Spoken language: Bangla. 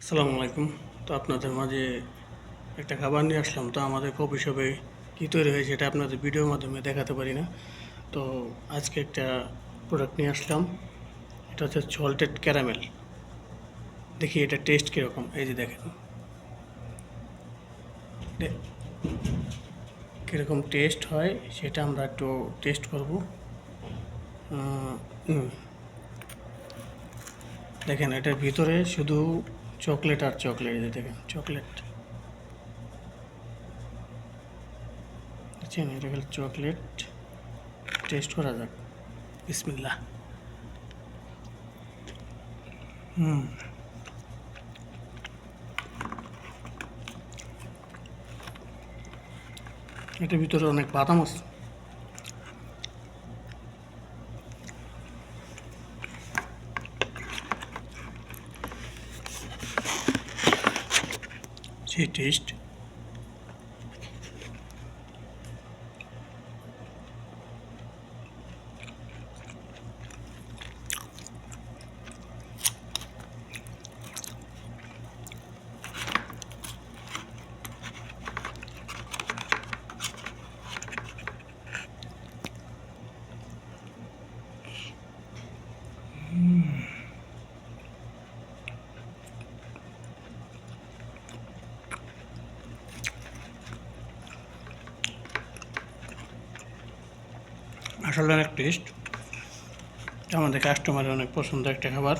আসসালামু আলাইকুম। তো আপনাদের মাঝে একটা খাবার নিয়ে আসলাম। তো আমাদের কফি শপে কী তৈরি হয়েছে এটা আপনাদের ভিডিওর মাধ্যমে দেখাতে পারি না। তো আজকে একটা প্রোডাক্ট নিয়ে আসলাম। এটা হচ্ছে সল্টেড ক্যারামেল। দেখি এটা টেস্ট কীরকম। এই যে দেখেন কীরকম টেস্ট হয় সেটা আমরা একটু টেস্ট করব। দেখেন এটার ভিতরে শুধু চকলেট আর চকলেট। এই যে দেখেন চকলেট, বুঝছেন? এটা হলো চকলেট। টেস্ট করা যাক। বিসমিল্লাহ। এটার ভিতরে অনেক বাদাম আছে। সেই টেস্ট। আসলে অনেক টেস্ট। আমাদের কাস্টমারের অনেক পছন্দ একটা খাবার।